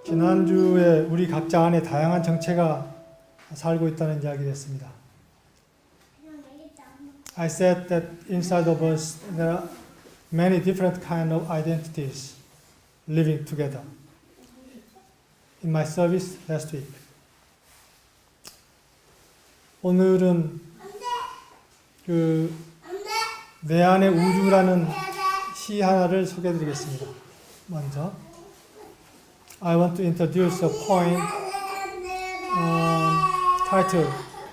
지난주에 우리 각자 안에 다양한 정체가 살고 있다는 이야기를 했습니다. I said that inside of us there are many different kind of identities living together. In my service last week. 오늘은 내 안의 우주라는 시 하나를 소개해드리겠습니다. 먼저 I want to introduce a poem. Title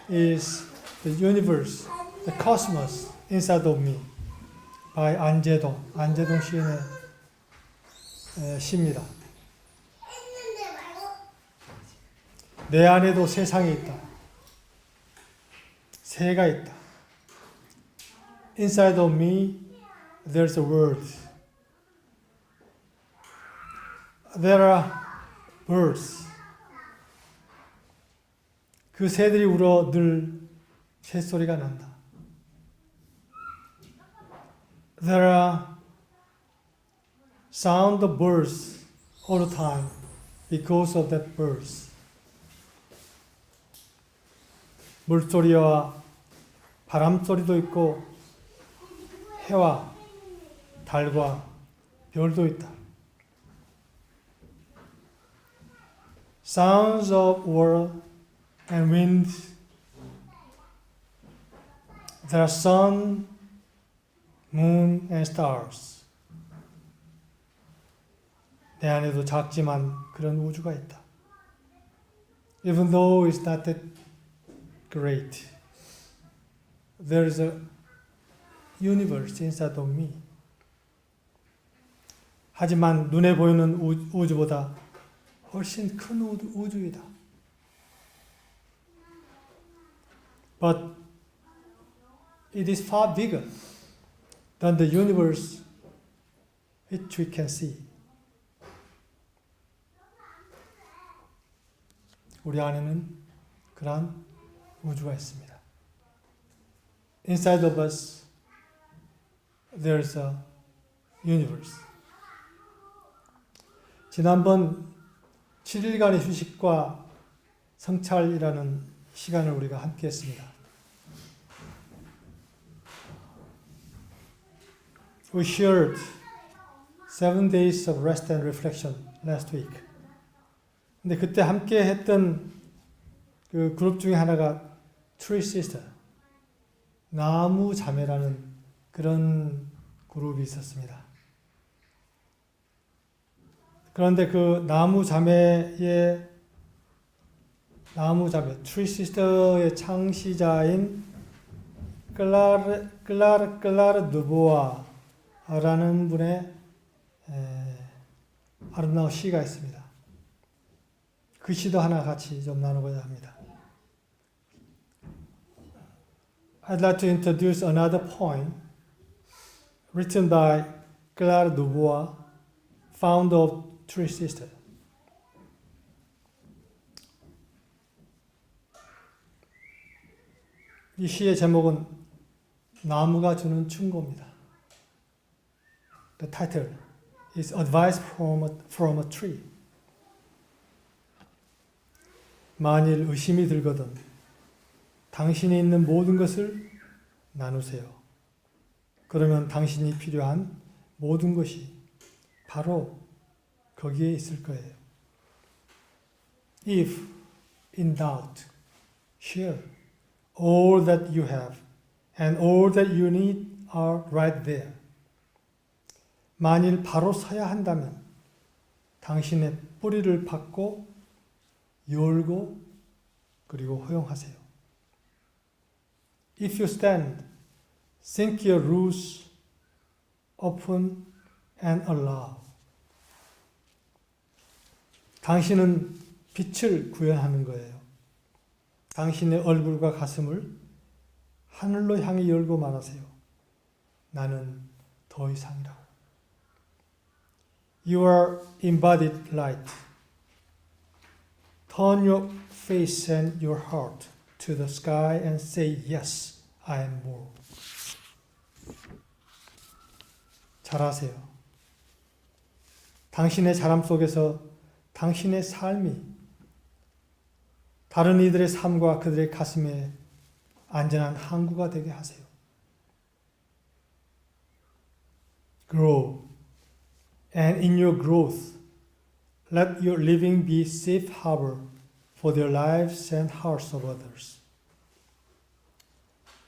is The Universe, The Cosmos Inside of Me by 안재동 시인의 시입니다. 내 안에도 세상이 있다. 새가 있다. Inside of me, there's a world. There are birds. 그 새들이 울어 늘 새소리가 난다. There are sound of birds all the time because of that birds. 물소리와 바람소리도 있고 해와 달과 별도 있다. Sounds of water and wind. There are sun, moon and stars. 내 안에도 작지만 그런 우주가 있다. Even though it's not that great, there is a universe inside of me. 하지만 눈에 보이는 우주보다 훨씬 큰 우주이다. But it is far bigger than the universe which we can see. 우리 안에는 그러한 우주가 있습니다. Inside of us, there's a universe. 지난번 7일간의 휴식과 성찰이라는 시간을 우리가 함께 했습니다. We shared 7 days of rest and reflection last week. 근데 그때 함께 했던 그 그룹 중에 하나가 Tree Sister, 나무 자매라는 그런 그룹이 있었습니다. 그런데 그 나무 자매 Tree Sister의 창시자인 클라르 누보아라는 분의 아름다운 시가 있습니다. 그 시도 하나 같이 좀 나누고자 합니다. I'd like to introduce another poem written by Claire Dubois, founder of Tree Sister. 이 시의 제목은 나무가 주는 충고입니다. The title is Advice from a Tree. 만일 의심이 들거든 당신이 있는 모든 것을 나누세요. 그러면 당신이 필요한 모든 것이 바로 거기에 있을 거예요. If in doubt, share. All that you have and all that you need are right there. 만일 바로 서야 한다면 당신의 뿌리를 받고 열고 그리고 허용하세요. If you stand, sink your roots open and allow. 당신은 빛을 구현하는 거예요. 당신의 얼굴과 가슴을 하늘로 향해 열고 말하세요. 나는 더 이상이라고. You are embodied light. Turn your face and your heart to the sky and say, yes, I am more. 잘하세요. 당신의 자람 속에서 당신의 삶이 다른 이들의 삶과 그들의 가슴에 안전한 항구가 되게 하세요. Grow, and in your growth, let your living be safe harbor for the lives and hearts of others.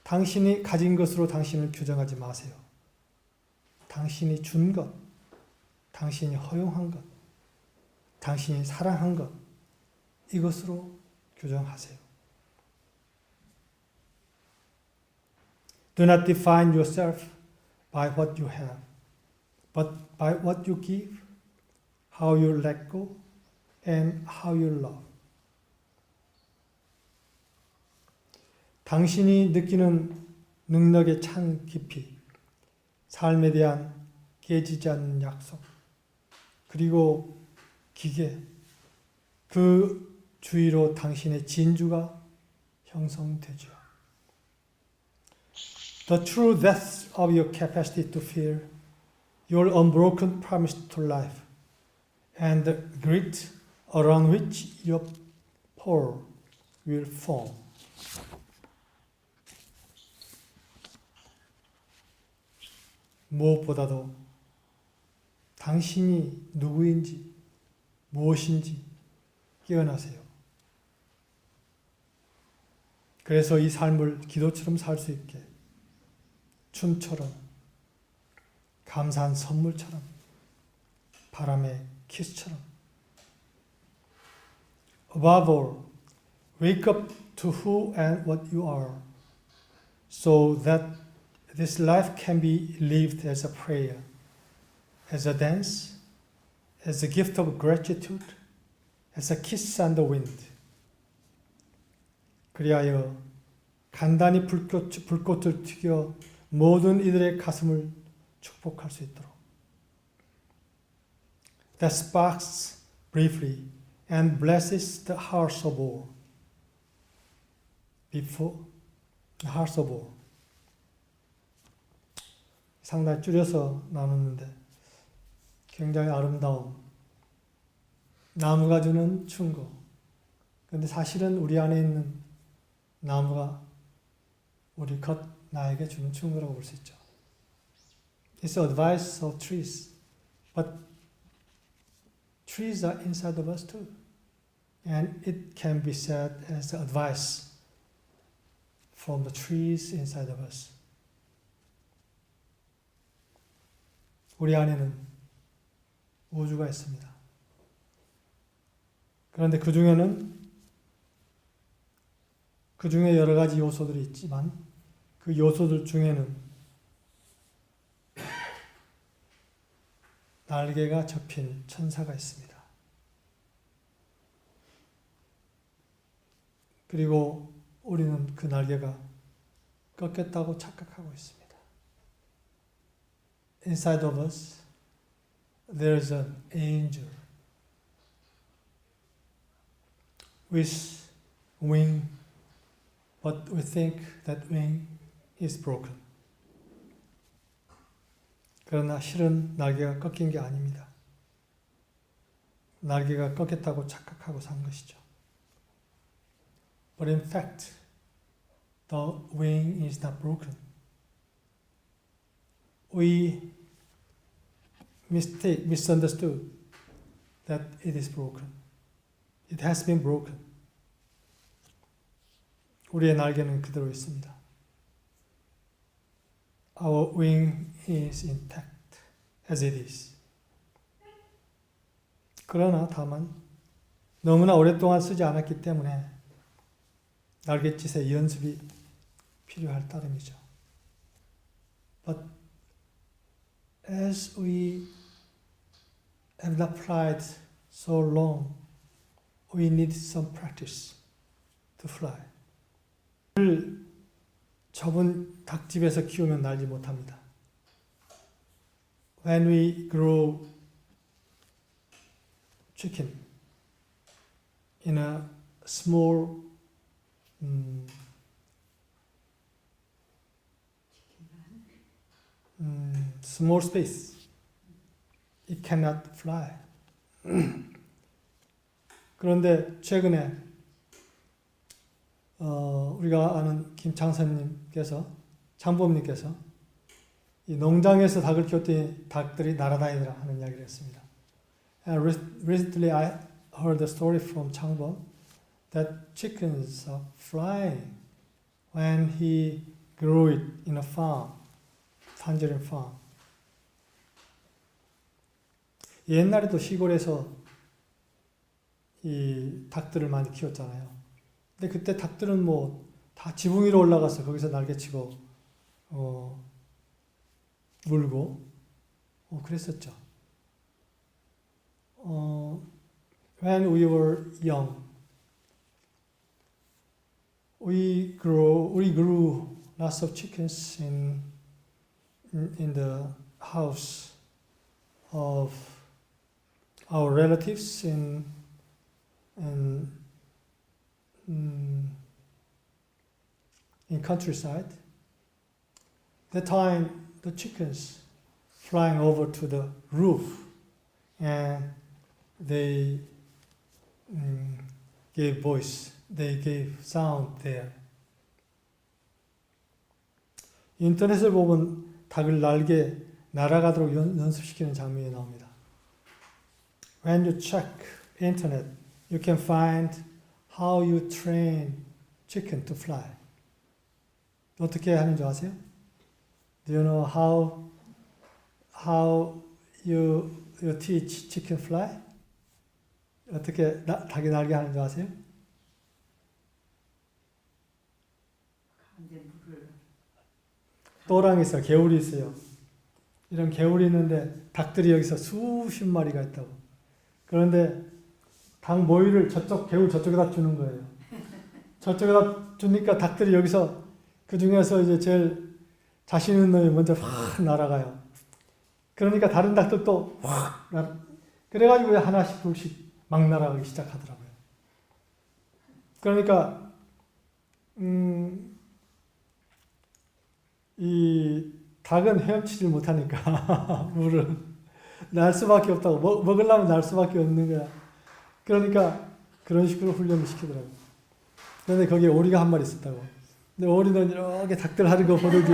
당신이 가진 것으로 당신을 규정하지 마세요. 당신이 준 것, 당신이 허용한 것, 당신이 사랑한 것, 이것으로 규정하세요. Do not define yourself by what you have, but by what you give, how you let go, and how you love. 당신이 느끼는 능력의 찬 깊이, 삶에 대한 깨지지 않는 약속, 그리고 기계, 그 주위로 당신의 진주가 형성되죠. The true depth of your capacity to feel, your unbroken promise to life, and the grit around which your pole will form. 무엇보다도 당신이 누구인지, 무엇인지 깨어나세요. 그래서 이 삶을 기도처럼 살 수 있게 춤처럼, 감사한 선물처럼, 바람의 키스처럼. Above all, wake up to who and what you are, so that this life can be lived as a prayer, as a dance, as a gift of gratitude, as a kiss on the wind. 그리하여 간단히 불꽃을 튀겨 모든 이들의 가슴을 축복할 수 있도록. That sparks briefly and blesses the hearts of all. Before the hearts of all. 상당히 줄여서 나눴는데 굉장히 아름다운 나무가 주는 충고. 그런데 사실은 우리 안에 있는 나무가 우리 겉 나에게 주는 충고라고 볼 수 있죠. It's advice of trees, but trees are inside of us too, and it can be said as advice from the trees inside of us. 우리 안에는 우주가 있습니다. 그런데 그 중에 여러 가지 요소들이 있지만 그 요소들 중에는 날개가 접힌 천사가 있습니다. 그리고 우리는 그 날개가 꺾였다고 착각하고 있습니다. Inside of us, there is an angel with wing, but we think that wing is broken. 그러나 실은 날개가 꺾인 게 아닙니다. 날개가 꺾였다고 착각하고 산 것이죠. But in fact, the wing is not broken. We misunderstood that it is broken. It has been broken. 우리의 날개는 그대로 있습니다. Our wing is intact as it is. 그러나 다만 너무나 오랫동안 쓰지 않았기 때문에 날갯짓의 연습이 필요할 따름이죠. But as we have not applied so long, we need some practice to fly. 좁은 닭집에서 키우면 날지 못합니다. When we grow chicken in a small small space, it cannot fly. 그런데 최근에 우리가 아는 김 장보님께서 이 농장에서 닭을 키웠더니 닭들이 날아다니더라 하는 이야기를 했습니다. And recently I heard a story from 창범 that chickens are flying when he grew it in a farm, tangerine farm. 옛날에도 시골에서 이 닭들을 많이 키웠잖아요. 근데 그때 닭들은 뭐 다 지붕 위로 올라가서 거기서 날개치고 물고 그랬었죠. When we were young, we grew lots of chickens in the house of our relatives in countryside. That time, the chickens flying over to the roof, and they gave voice. They gave sound there. 인터넷을 보면 닭을 날아가도록 연습시키는 장면이 나옵니다. When you check internet, you can find how you train chicken to fly. 어떻게 하는 줄 아세요? Do you know how you teach chicken fly? 어떻게 닭이 날게 하는 줄 아세요? 또랑이 있어요. 개울이 있어요. 이런 개울이 있는데 닭들이 여기서 수십 마리가 있다고. 그런데 닭 모이를 개울 저쪽에다 주는 거예요. 저쪽에다 주니까 닭들이 여기서 그 중에서 이제 제일 자신 있는 놈이 먼저 확 날아가요. 그러니까 다른 닭들도 확 그래가지고 하나씩 둘씩 막 날아가기 시작하더라고요. 그러니까 이 닭은 헤엄치질 못하니까 물은 날 수밖에 없다고 먹으려면 날 수밖에 없는 거야. 그러니까 그런 식으로 훈련을 시키더라고요. 그런데 거기에 오리가 한 마리 있었다고. 근데 오리는 이렇게 닭들 하는 거 보더니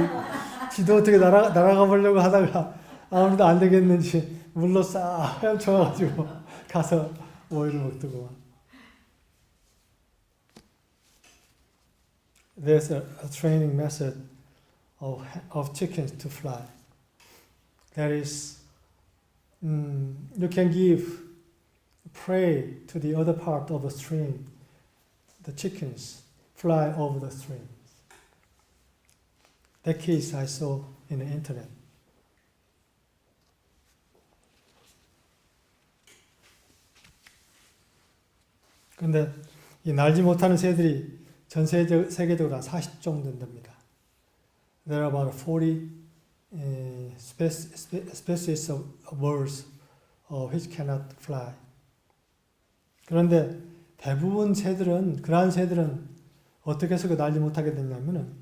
지도 어떻게 날아가 보려고 하다가 아무래도 안 되겠는지 물로 싹 헤엄쳐가지고 가서 오이를 먹더구만. There's a training method of chickens to fly. That is, you can give prey to the other part of the stream. The chickens fly over the stream. That case I saw in the internet. 근데 이 날지 못하는 새들이 전 세계적으로 한 40종 된답니다. There are about 40 species of birds which cannot fly. 그런데 대부분 새들은, 그러한 새들은 어떻게 해서 날지 못하게 됐냐면은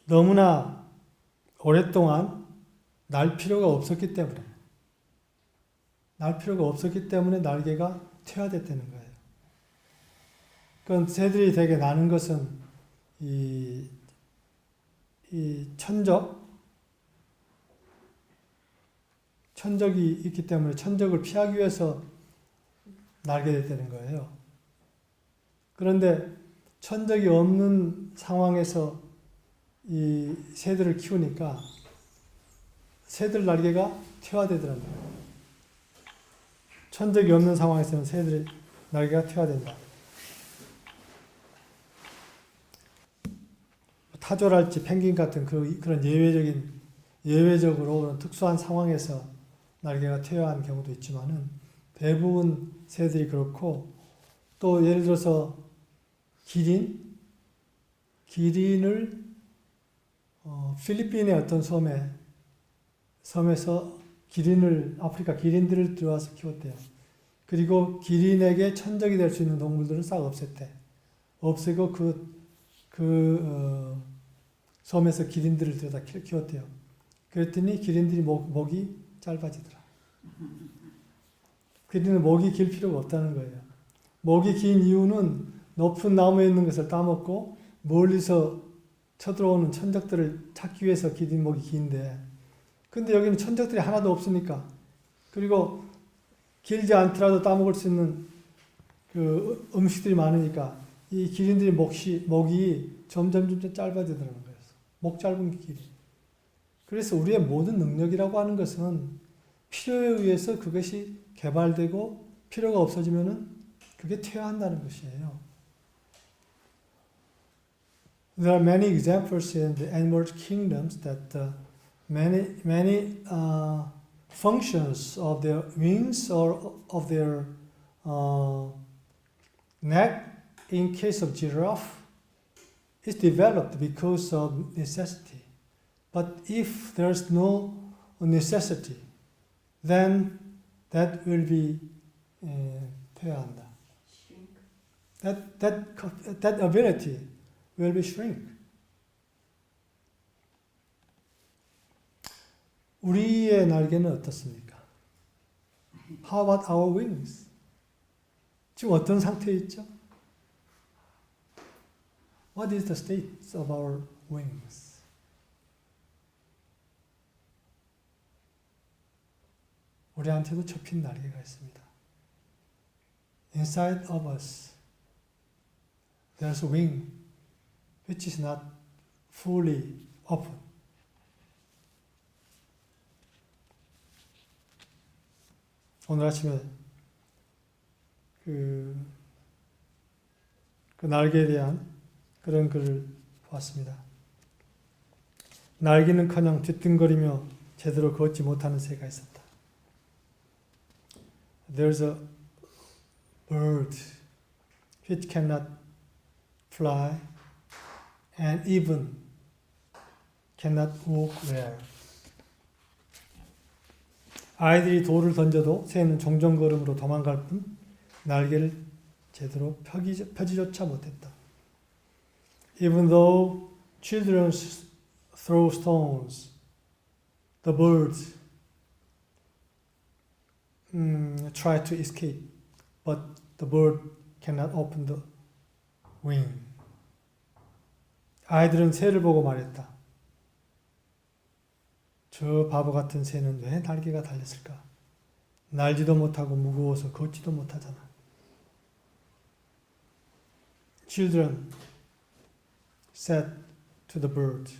너무나 오랫동안 날 필요가 없었기 때문에 날개가 퇴화됐다는 거예요. 그건 새들이 되게 나는 것은 이 천적이 있기 때문에 천적을 피하기 위해서 날게 됐다는 거예요. 그런데 천적이 없는 상황에서 이 새들을 키우니까 새들 날개가 퇴화되더라고요. 천적이 없는 상황에서는 새들의 날개가 퇴화된다. 타조랄지 펭귄 같은 그런 예외적으로 그런 특수한 상황에서 날개가 퇴화한 경우도 있지만은 대부분 새들이 그렇고, 또 예를 들어서 기린을 필리핀의 어떤 섬에서 아프리카 기린들을 들어와서 키웠대요. 그리고 기린에게 천적이 될 수 있는 동물들을 싹 없앴대. 없애고 섬에서 기린들을 들여다 키웠대요. 그랬더니 기린들이 목이 짧아지더라. 그리는 목이 길 필요가 없다는 거예요. 목이 긴 이유는 높은 나무에 있는 것을 따먹고 멀리서 쳐들어오는 천적들을 찾기 위해서 기린 목이 긴데, 근데 여기는 천적들이 하나도 없으니까, 그리고 길지 않더라도 따먹을 수 있는 그 음식들이 많으니까 이 기린들이 목이 점점 짧아지더라는 거예요. 목 짧은 길이. 그래서 우리의 모든 능력이라고 하는 것은 필요에 의해서 그것이 개발되고 필요가 없어지면은 그게 퇴화한다는 것이에요. There are many examples in the animal kingdoms that many functions of their wings or of their neck, in case of giraffe, is developed because of necessity. But if there's no necessity, then that will be 퇴화한다. That ability will be shrink. 우리의 날개는 어떻습니까? How about our wings? 지금 어떤 상태에 있죠? What is the state of our wings? 우리한테도 접힌 날개가 있습니다. Inside of us, there's a wing which is not fully open. 오늘 아침에 그 날개에 대한 그런 글을 보았습니다. 날기는커녕 뒤뚱거리며 제대로 걷지 못하는 새가 있었다. There's a bird which cannot fly and even cannot walk well. 아이들이 돌을 던져도 새는 종종걸음으로 도망갈 뿐 날개를 제대로 펴지조차 못했다. Even though children throw stones, the birds try to escape, but the bird cannot open the wing. 아이들은 새를 보고 말했다. 저 바보 같은 새는 왜 날개가 달렸을까? 날지도 못하고 무거워서 걷지도 못하잖아. Children said to the bird,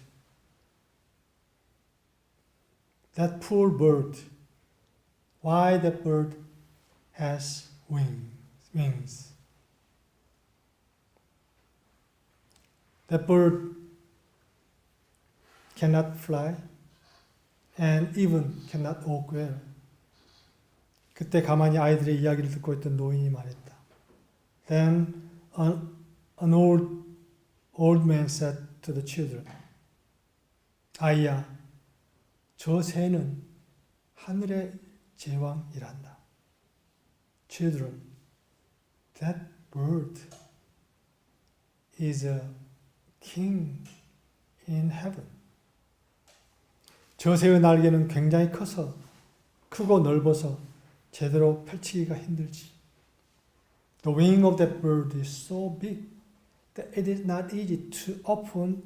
that poor bird, why that bird has wings. That bird cannot fly and even cannot walk well. 그때 가만히 아이들의 이야기를 듣고 있던 노인이 말했다. Then an old man said to the children, 아이야, 저 새는 하늘의 제왕이란다. Children, that bird is a king in heaven. 저 새의 날개는 굉장히 크고 넓어서 제대로 펼치기가 힘들지. The wing of that bird is so big that it is not easy to open.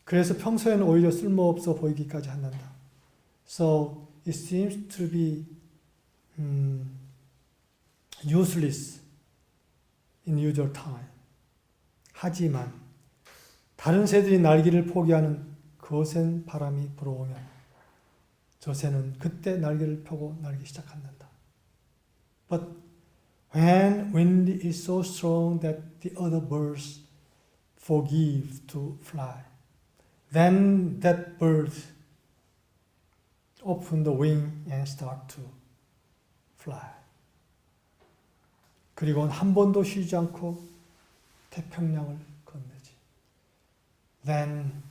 그래서 평소에는 오히려 쓸모없어 보이기까지 한단다. So it seems to be useless in usual time. 하지만 다른 새들이 날개를 포기하는 거센 바람이 불어오면 저 새는 그때 날개를 펴고 날기 시작한단다. But when wind is so strong that the other birds forgive to fly, then that bird open the wing and start to fly. 그리고는 한 번도 쉬지 않고 태평양을 건너지. Then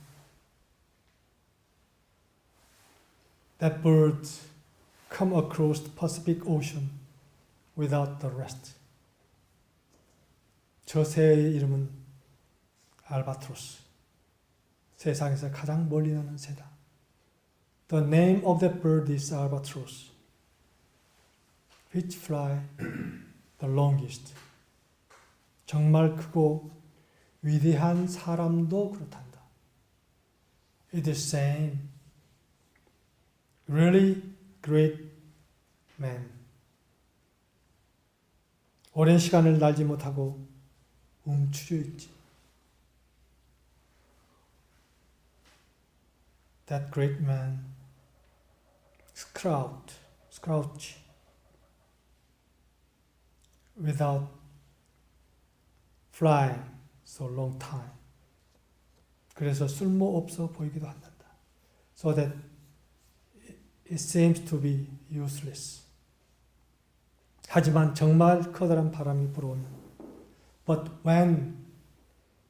that bird come across the Pacific Ocean without the rest. 저 새의 이름은 알바트로스. 세상에서 가장 멀리 나는 새다. The name of that bird is albatross, which fly the longest. 정말 크고 위대한 사람도 그렇단다. It is saying, really great man. 오랜 시간을 날지 못하고 움츠려 있지. That great man crouch without flying so long time. 그래서 쓸모없어 보이기도 한단다. So that it seems to be useless. 하지만 정말 커다란 바람이 불어오면 But when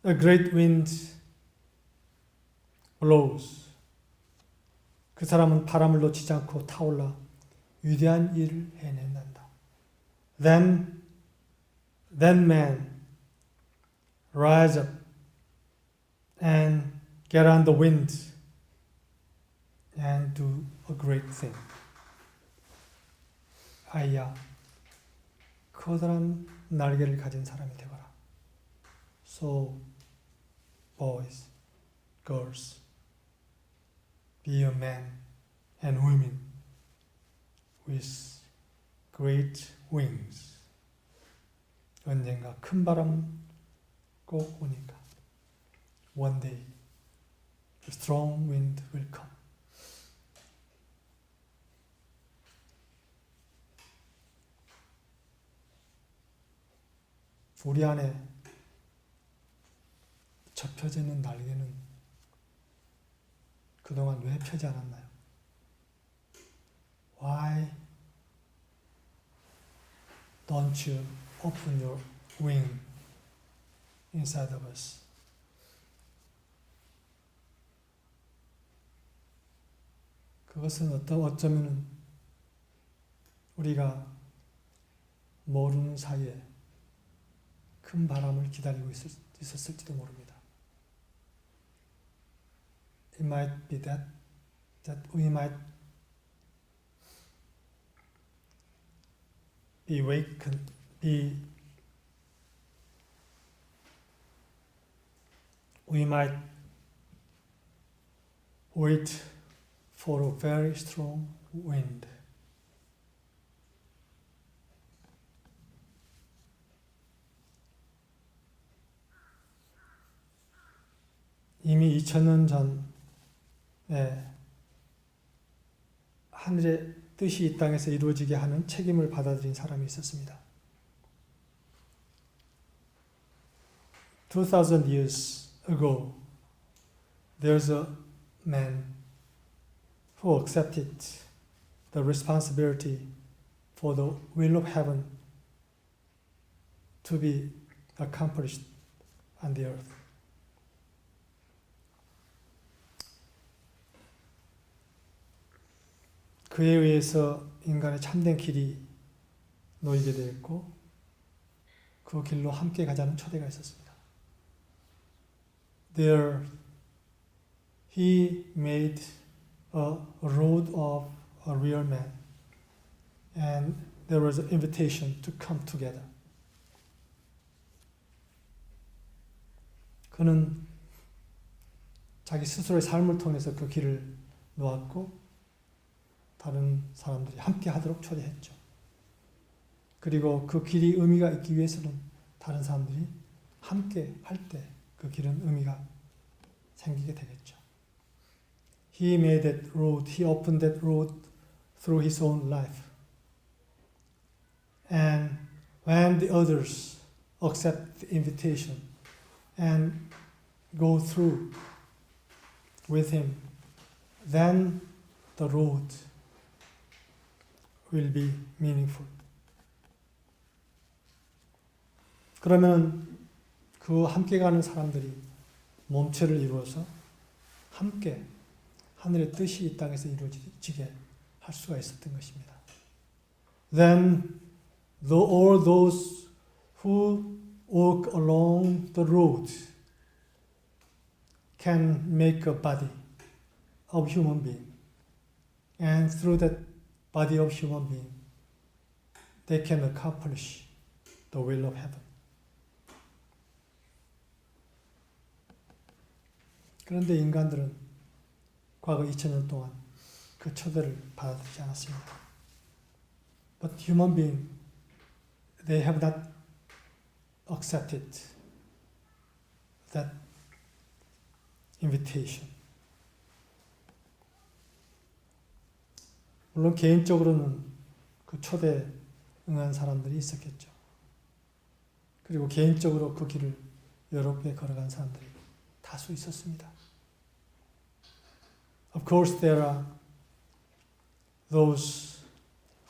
a great wind blows 그 사람은 바람을 놓치지 않고 타올라 위대한 일을 해낸단다. Then that man rise up and get on the wind and do a great thing. 아이야, 커다란 날개를 가진 사람이 되거라. So, boys, girls, be a man and women with great wings. 언젠가 큰 바람 꼭 오니까. One day, a strong wind will come. 우리 안에 접혀져 있는 날개는 그동안 왜 펴지 않았나요? Why don't you open your wing inside of us? 그것은 어쩌면 우리가 모르는 사이에 큰 바람을 기다리고 있었을지도 모릅니다. It might be that we might be we might wait for a very strong wind. 이미 2000년 전에 하늘의 뜻이 이 땅에서 이루어지게 하는 책임을 받아들인 사람이 있었습니다. 2000 years ago, there's a man who accepted the responsibility for the will of heaven to be accomplished on the earth. 그에 의해서 인간의 참된 길이 놓이게 되었고 그 길로 함께 가자는 초대가 있었습니다. There he made a road of a real man and there was an invitation to come together. 그는 자기 스스로의 삶을 통해서 그 길을 놓았고 다른 사람들이 함께 하도록 초대했죠. 그리고 그 길이 의미가 있기 위해서는 다른 사람들이 함께 할 때 그 길은 의미가 생기게 되겠죠. He made that road, he opened that road through his own life. And when the others accept the invitation and go through with him, then the road will be meaningful. 그러면 그 함께 가는 사람들이 몸체를 이루어서 함께 하늘의 뜻이 이 땅에서 이루어지게 할 수가 있었던 것입니다. Then all those who walk along the road can make a body of human being And through that body of human being, they can accomplish the will of heaven. 그런데 인간들은 과거 2000년 동안 그 초대를 받아들이지 않았습니다. But human beings, they have not accepted that invitation. 물론 개인적으로는 그 초대에 응한 사람들이 있었겠죠. 그리고 개인적으로 그 길을 여러 개 걸어간 사람들이 다수 있었습니다. Of course, there are those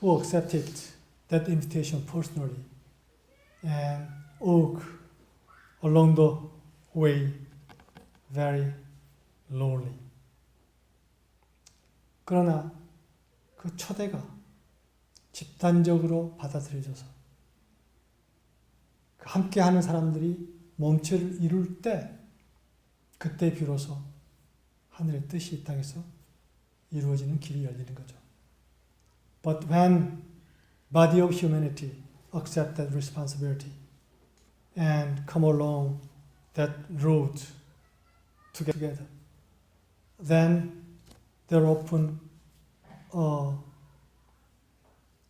who accepted that invitation personally and walk along the way very lonely. 그러나 그 초대가 집단적으로 받아들여져서 함께하는 사람들이 몸체를 이룰 때 그때 비로소 하늘의 뜻이 이 땅에서 이루어지는 길이 열리는 거죠. But when body of humanity accept that responsibility and come along that road together, then there open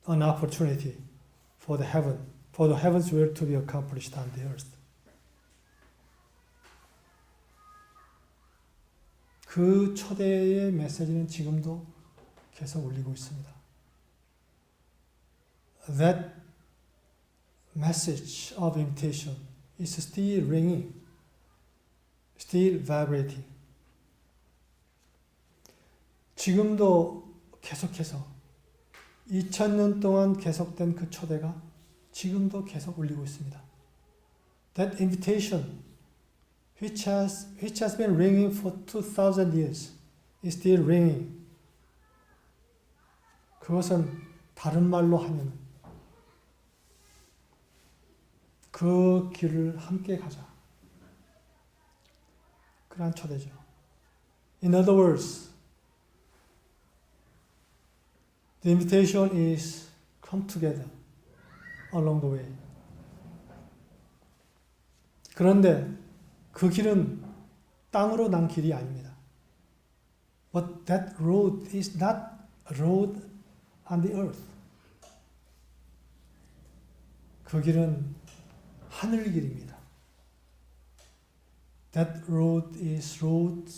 an opportunity for the heaven's will to be accomplished on the earth. 그 초대의 메시지는 지금도 계속 울리고 있습니다. That message of invitation is still ringing, still vibrating. 지금도 계속해서 2000년 동안 계속된 그 초대가 지금도 계속 울리고 있습니다. That invitation, which has been ringing for 2000 years, is still ringing. 그것은 다른 말로 하면 그 길을 함께 가자. 그러한 초대죠. In other words, the invitation is come together along the way. 그런데 그 길은 땅으로 난 길이 아닙니다. But that road is not a road on the earth. 그 길은 하늘 길입니다. That road is road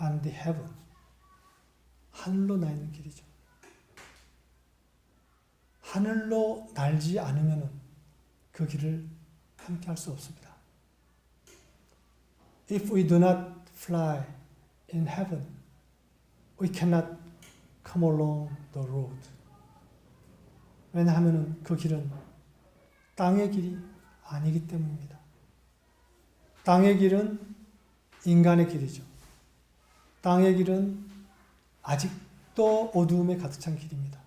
on the heaven. 하늘로 나 있는 길이죠. 하늘로 날지 않으면 그 길을 함께 할 수 없습니다. If we do not fly in heaven, we cannot come along the road. 왜냐하면 그 길은 땅의 길이 아니기 때문입니다. 땅의 길은 인간의 길이죠. 땅의 길은 아직도 어두움에 가득 찬 길입니다.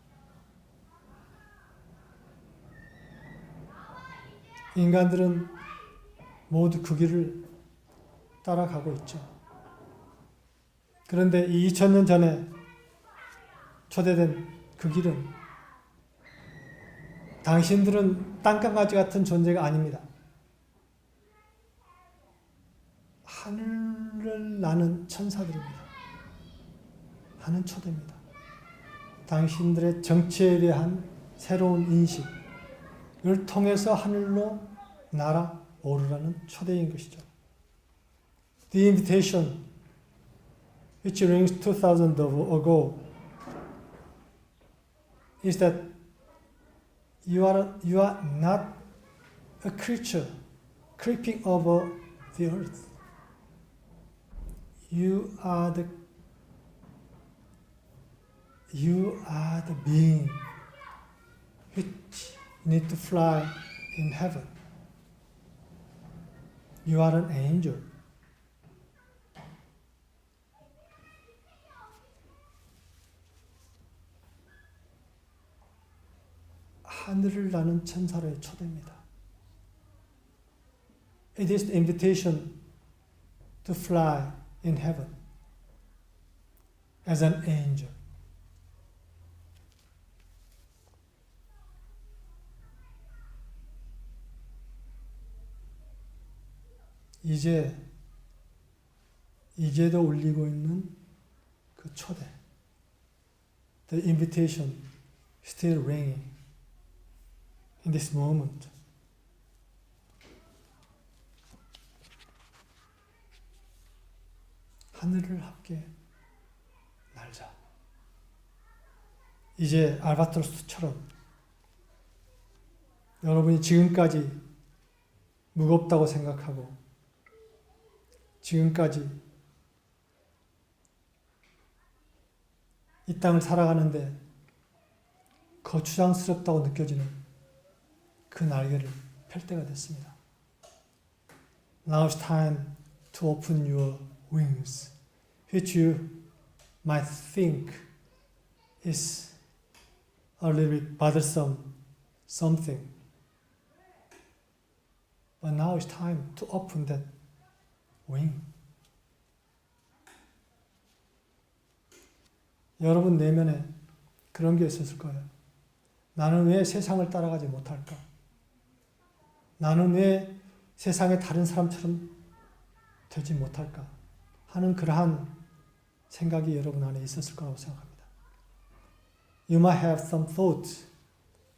인간들은 모두 그 길을 따라가고 있죠. 그런데 이 2000년 전에 초대된 그 길은 당신들은 땅강아지 같은 존재가 아닙니다. 하늘을 나는 천사들입니다. 하는 초대입니다. 당신들의 정치에 대한 새로운 인식을 통해서 하늘로 날아오르라는 초대인 것이죠. The invitation which rings 2000 ago is that you are not a creature creeping over the earth. You are the being which need to fly in heaven. You are an angel. 하늘을 나는 천사로의 초대입니다. It is the invitation to fly in heaven as an angel. 이제도 울리고 있는 그 초대. The invitation still ringing in this moment. 하늘을 함께 날자. 이제 알바트로스처럼 여러분이 지금까지 무겁다고 생각하고 지금까지 이 땅을 살아가는데 거추장스럽다고 느껴지는 그 날개를 펼 때가 됐습니다. Now it's time to open your wings, which you might think is a little bit bothersome something. But now it's time to open that wing. 여러분 내면에 그런 게 있었을 거예요. 나는 왜 세상을 따라가지 못할까? 나는 왜 세상의 다른 사람처럼 되지 못할까? 하는 그러한 생각이 여러분 안에 있었을 거라고 생각합니다. You might have some thoughts.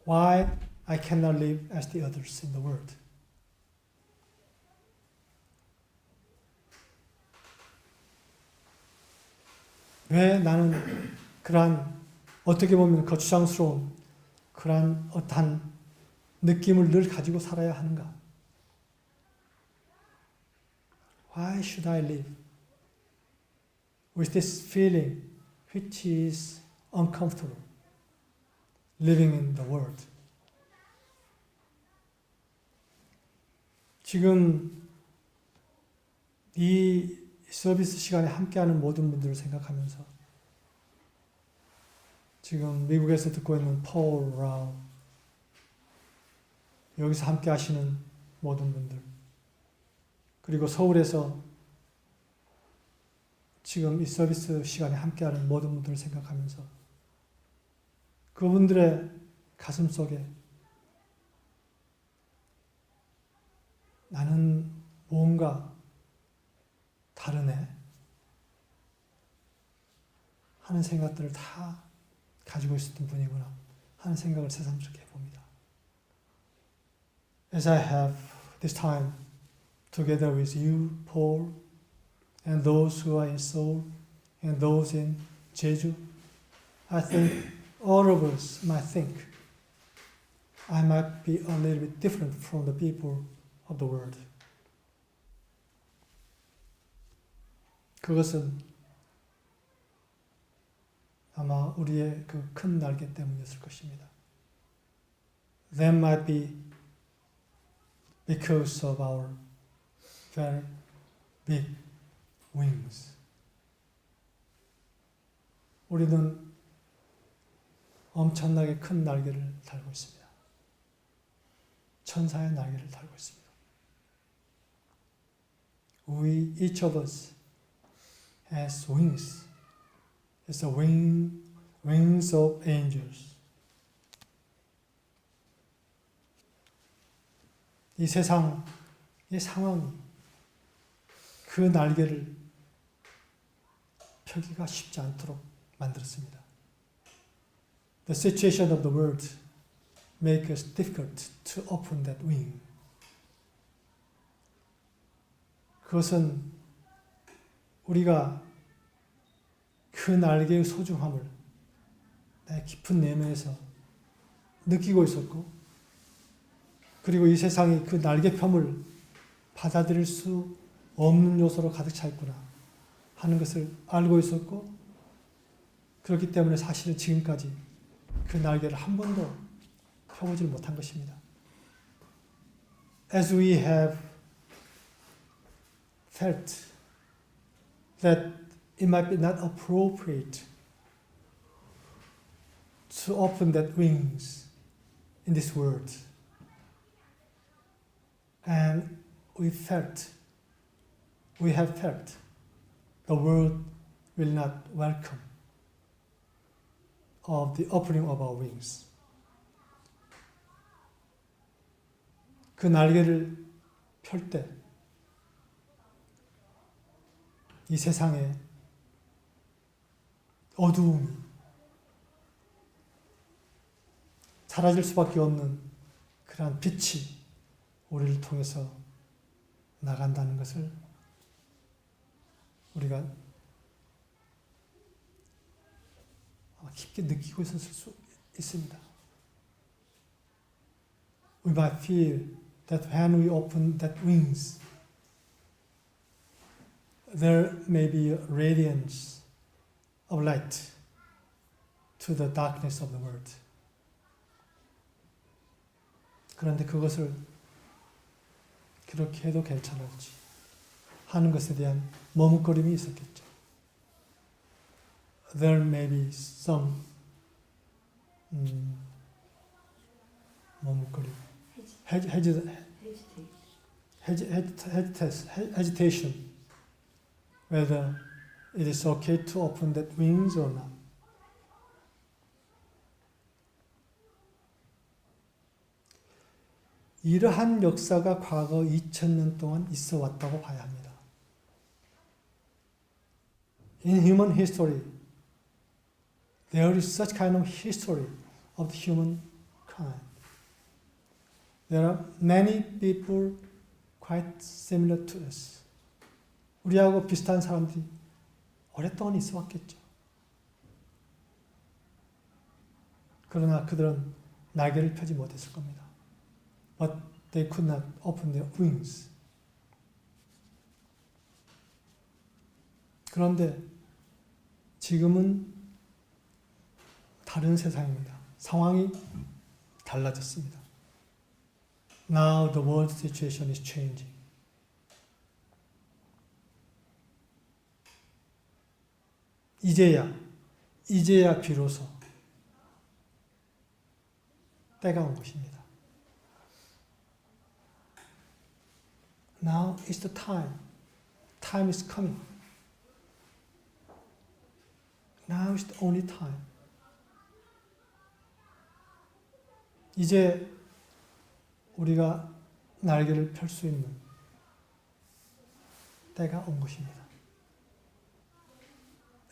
Why I cannot live as the others in the world? 왜 나는 그러한 어떻게 보면 거추장스러운 그러한 어떠한 느낌을 늘 가지고 살아야 하는가? Why should I live with this feeling which is uncomfortable, living in the world? 지금 이 서비스 시간에 함께하는 모든 분들을 생각하면서 지금 미국에서 듣고 있는 폴 라우, 여기서 함께 하시는 모든 분들, 그리고 서울에서 지금 이 서비스 시간에 함께하는 모든 분들을 생각하면서 그분들의 가슴 속에 나는 뭔가 다르네 하는 생각들을 다 가지고 있었던 분이구나 하는 생각을 새삼스럽게 해봅니다. As I have this time together with you, Paul, and those who are in Seoul, and those in Jeju, I think all of us might think I might be a little bit different from the people of the world. 그것은 아마 우리의 그 큰 날개 때문이었을 것입니다. That might be because of our very big wings. 우리는 엄청나게 큰 날개를 달고 있습니다. 천사의 날개를 달고 있습니다. We, each of us, has wings. It's the wings of angels. 이 세상, 이 상황이 그 날개를 펴기가 쉽지 않도록 만들었습니다. The situation of the world make us difficult to open that wing. 그것은 우리가 그 날개의 소중함을 내 깊은 내면에서 느끼고 있었고, 그리고 이 세상이 그 날개편을 받아들일 수 없는 요소로 가득 차 있구나 하는 것을 알고 있었고, 그렇기 때문에 사실은 지금까지 그 날개를 한 번도 펴보질 못한 것입니다. As we have felt that it might be not appropriate to open that wings in this world. And we have felt the world will not welcome of the opening of our wings. 그 날개를 펼 때 이 세상에 어두움이 사라질 수밖에 없는 그러한 빛이 우리를 통해서 나간다는 것을 우리가 깊게 느끼고 있었을 수 있습니다. We might feel that when we open that wings, there may be a radiance of light to the darkness of the world. 그런데 그것을 그렇게 해도 괜찮을지 하는 것에 대한 머뭇거림이 있었겠죠. There may be some 머뭇거림, hesitation, whether it is okay to open that wings or not. 이러한 역사가 과거 2000년 동안 있어 왔다고 봐야 합니다. In human history, there is such kind of history of the humankind. There are many people quite similar to us. 우리하고 비슷한 사람들이 오랫동안 있어 왔겠죠. 그러나 그들은 날개를 펴지 못했을 겁니다. But they could not open their wings. 그런데 지금은 다른 세상입니다. 상황이 달라졌습니다. Now the world situation is changing. 이제야 비로소 때가 온 것입니다. Now is the time. Time is coming. Now is the only time. 이제 우리가 날개를 펼 수 있는 때가 온 것입니다.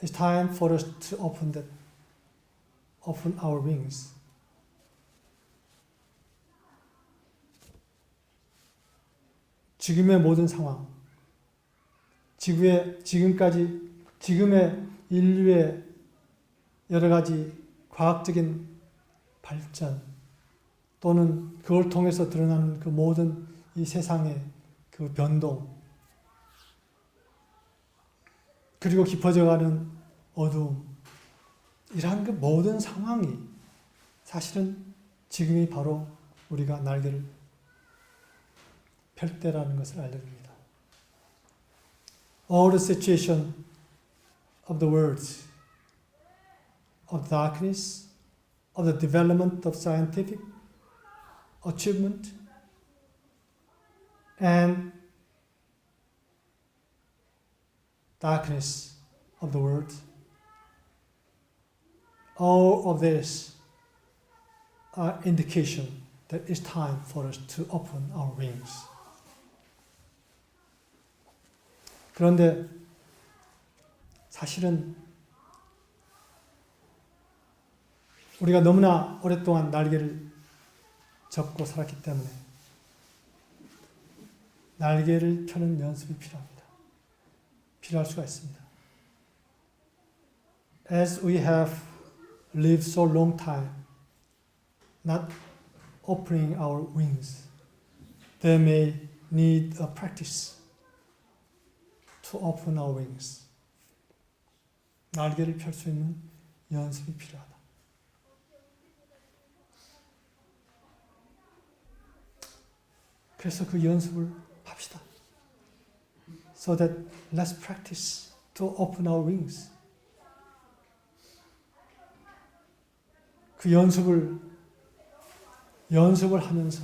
It's time for us to open our wings. 지금의 모든 상황, 지금의 인류의 여러 가지 과학적인 발전 또는 그걸 통해서 드러나는 그 모든 이 세상의 그 변동 그리고 깊어져가는 어두움 이러한 그 모든 상황이 사실은 지금이 바로 우리가 날개를 펼 때라는 것을 알려줍니다. All the situation of the world, of darkness, of the development of scientific achievement, and darkness of the world, all of this are indication that it's time for us to open our wings. 그런데 사실은 우리가 너무나 오랫동안 날개를 접고 살았기 때문에 날개를 펴는 연습이 필요합니다. 필요할 수가 있습니다. As we have lived so long time not opening our wings, there may need a practice to open our wings. 날개를 펼 수 있는 연습이 필요하다. 그래서 그 연습을 합시다. So that let's practice to open our wings. 그 연습을 하면서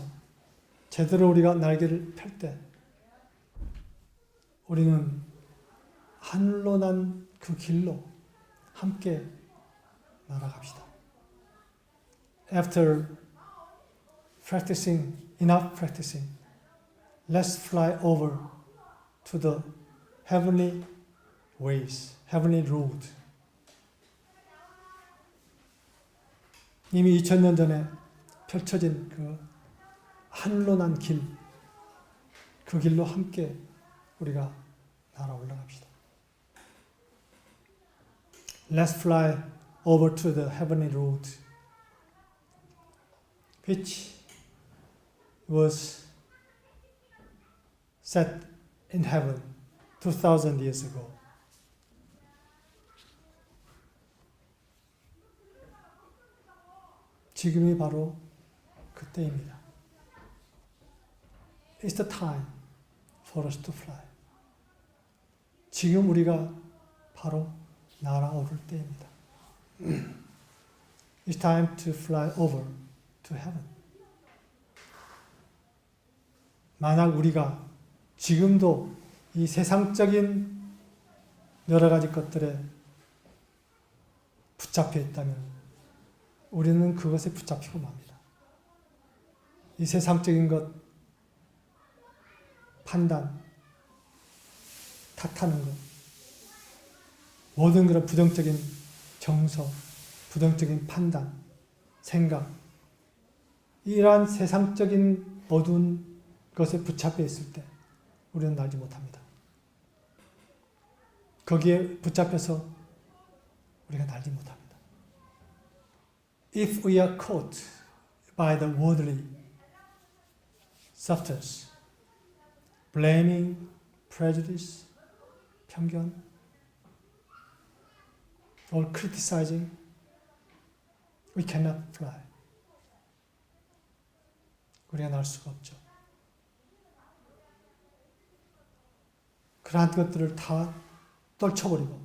제대로 우리가 날개를 펼 때 우리는 하늘로 난 그 길로 함께 날아갑시다. After enough practicing, let's fly over to the heavenly ways, heavenly road. 이미 2000년 전에 펼쳐진 그 하늘로 난 길, 그 길로 함께 우리가 날아 올라갑시다. Let's fly over to the heavenly road, which was set in heaven 2000 years ago. 지금이 바로 그때입니다. It's the time for us to fly. 지금 우리가 바로 날아오를 때입니다. It's time to fly over to heaven. 만약 우리가 지금도 이 세상적인 여러 가지 것들에 붙잡혀 있다면 우리는 그것에 붙잡히고 맙니다. 이 세상적인 것, 판단, 탓하는 것, 모든 그런 부정적인 정서, 부정적인 판단, 생각, 이러한 세상적인 어두운 것에 붙잡혀 있을 때 우리는 날지 못합니다. 거기에 붙잡혀서 우리가 날지 못합니다. If we are caught by the worldly substance, blaming, prejudice, 편견, or criticizing, we cannot fly. 우리가 날 수가 없죠. 그러한 것들을 다 떨쳐버리고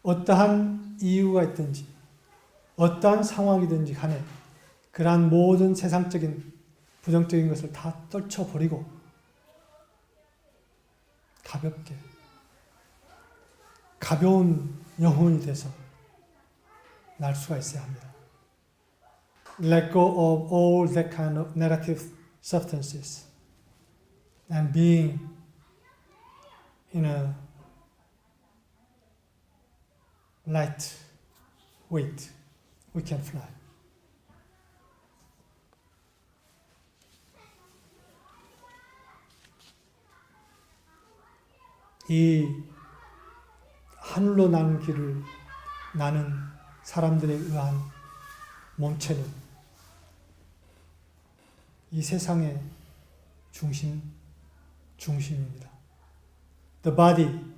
어떠한 이유가 있든지 어떠한 상황이든지 간에 그러한 모든 세상적인 부정적인 것을 다 떨쳐버리고 가볍게 가벼운 영혼이 돼서 날 수가 있어야 합니다. Let go of all that kind of negative substances and being in a light weight, we can fly. 이 하늘로 나는 길을 나는 사람들에 의한 몸체는 이 세상의 중심입니다. The body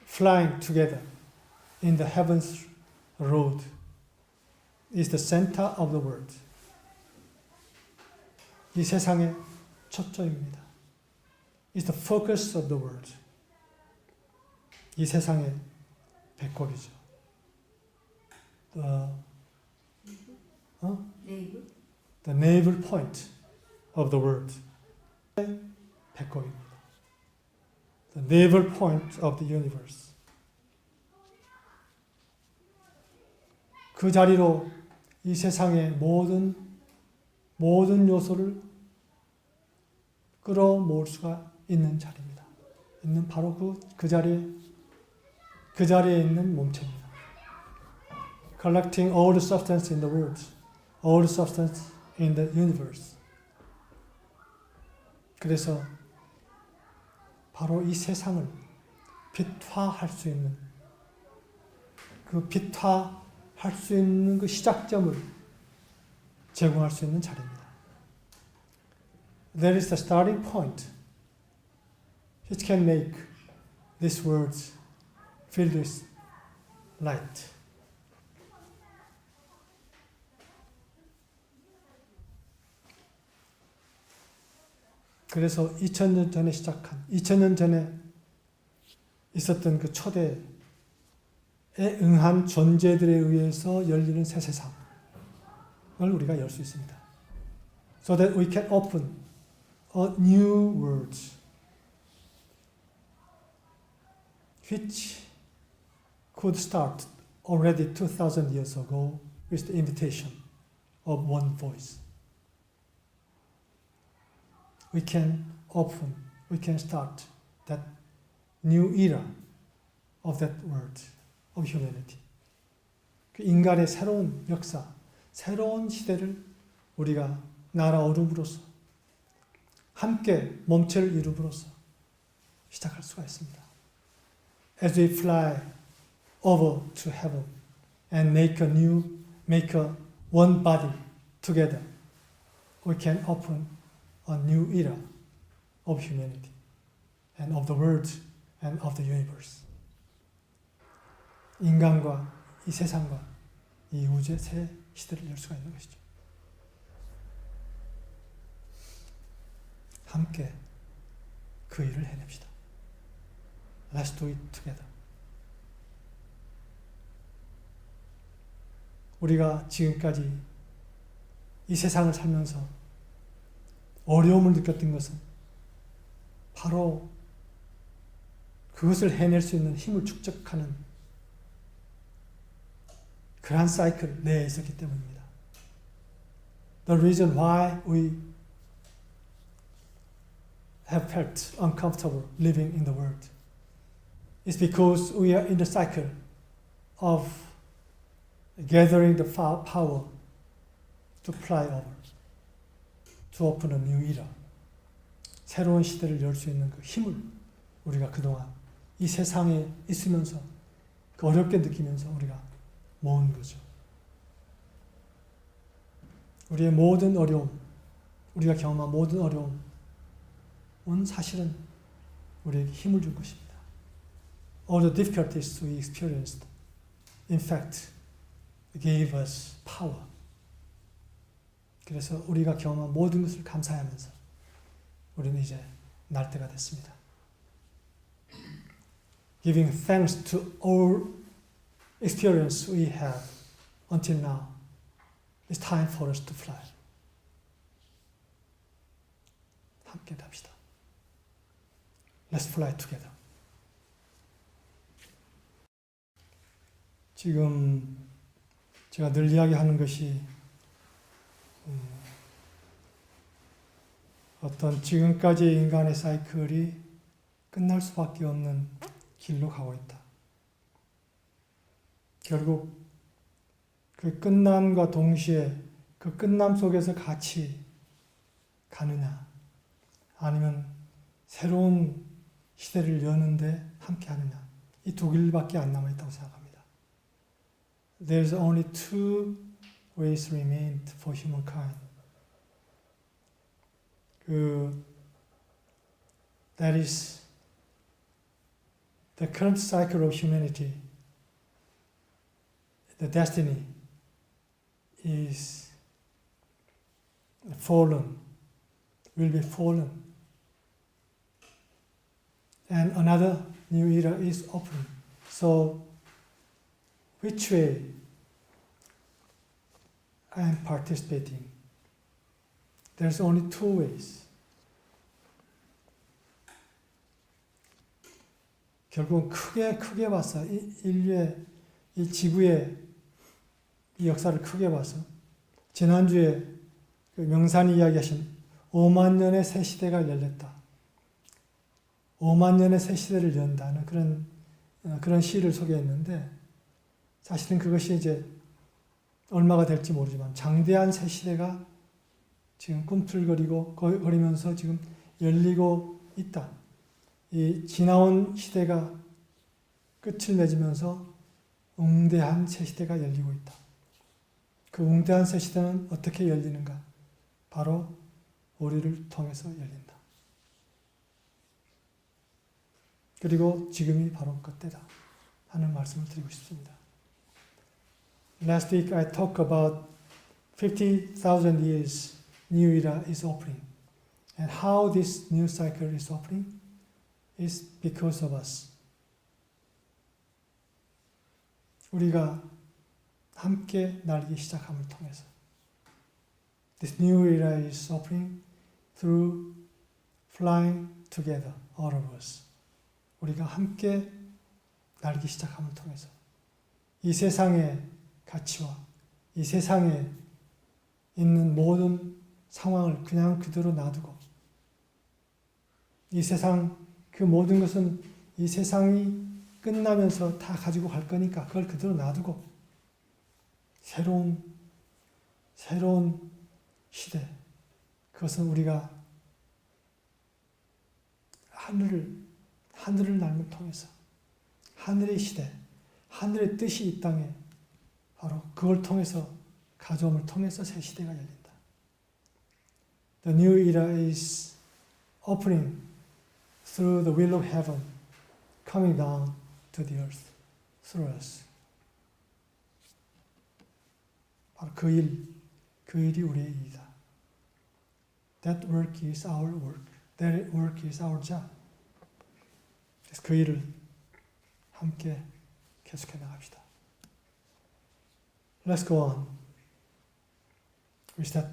flying together in the heavens road is the center of the world. 이 세상의 초점입니다. It's the focus of the world. 이 세상의 배꼽이죠. The navel point of the world. 배꼽입니다. The navel point of the universe. 그 자리로 이 세상의 모든 요소를 끌어모을 수가 있는 자리입니다. 있는 바로 그 자리에 있는 몸체입니다. Collecting all the substance in the world, all the substance in the universe. 그래서 바로 이 세상을 빛화할 수 있는 그 빛화할 수 있는 그 시작점을 제공할 수 있는 자리입니다. There is the starting point which can make this world filled with light. 그래서 2000년 전에 시작한 2000년 전에 있었던 그 초대에 응한 존재들에 의해서 열리는 새 세상을 우리가 열 수 있습니다. So that we can open a new world which could start already 2000 years ago with the invitation of one voice. We can start that new era of that world, of humanity. 그 인간의 새로운 역사, 새로운 시대를 우리가 날아오름으로써 함께 몸체를 이룸으로써 시작할 수가 있습니다. As we fly over to heaven and make a one body together, we can open a new era of humanity and of the world and of the universe. 인간과 이 세상과 이 우주의 새 시대를 열 수가 있는 것이죠. 함께 그 일을 해냅시다. Let's do it together. 우리가 지금까지 이 세상을 살면서 어려움을 느꼈던 것은 바로 그것을 해낼 수 있는 힘을 축적하는 그러한 사이클 내에 있었기 때문입니다. The reason why we have felt uncomfortable living in the world is because we are in the cycle of gathering the power to fly over, to open a new era. 새로운 시대를 열 수 있는 그 힘을 우리가 그동안 이 세상에 있으면서 그 어렵게 느끼면서 우리가 모은 거죠. 우리의 모든 어려움, 우리가 경험한 모든 어려움은 사실은 우리에게 힘을 준 것입니다. All the difficulties we experienced, in fact, gave us power. 그래서 우리가 경험한 모든 것을 감사하면서 우리는 이제 날 때가 됐습니다. Giving thanks to all experience we have until now, it's time for us to fly. 함께 합시다. Let's fly together. 지금 제가 늘 이야기하는 것이 어떤 지금까지 인간의 사이클이 끝날 수밖에 없는 길로 가고 있다. 결국 그 끝남과 동시에 그 끝남 속에서 같이 가느냐 아니면 새로운 시대를 여는데 함께 하느냐 이 두 길밖에 안 남아있다고 생각합니다. There's only two ways remained for humankind. That is the current cycle of humanity. The destiny is fallen, will be fallen. And another new era is opening. So, which way I am participating? There's only two ways. 결국은 크게 봐서 인류의 이 지구의 이 역사를 크게 봐서 지난주에 그 명산이 이야기하신 5만 년의 새 시대가 열렸다. 5만 년의 새 시대를 연다는 그런 시를 소개했는데 사실은 그것이 이제 얼마가 될지 모르지만 장대한 새 시대가 지금 꿈틀거리면서 지금 열리고 있다. 이 지나온 시대가 끝을 맺으면서 웅대한 새 시대가 열리고 있다. 그 웅대한 새 시대는 어떻게 열리는가? 바로 우리를 통해서 열린다. 그리고 지금이 바로 그때다 하는 말씀을 드리고 싶습니다. Last week I talked about 50,000 years new era is opening. And how this new cycle is opening is because of us. 우리가 함께 날기 시작함을 통해서 This new era is opening through flying together, all of us. 우리가 함께 날기 시작함을 통해서 이 세상의 가치와 이 세상에 있는 모든 상황을 그냥 그대로 놔두고 이 세상 그 모든 것은 이 세상이 끝나면서 다 가지고 갈 거니까 그걸 그대로 놔두고 새로운 시대, 그것은 우리가 하늘을 날을 통해서 하늘의 시대, 하늘의 뜻이 이 땅에 바로 그걸 통해서 가져옴을 통해서 새 시대가 열린다. The new era is opening through the will of heaven, coming down to the earth through us. 바로 그 일이 우리의 일이다. That work is our work. That work is our job. 그래서 그 일을 함께 계속해 나갑시다. Let's go on with that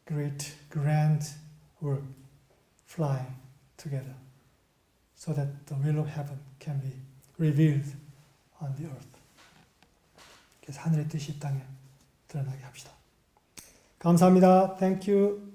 great, grand work, flying together, so that the will of heaven can be revealed on the earth. 그래서 하늘의 뜻이 이 땅에 드러나게 합시다. 감사합니다. Thank you.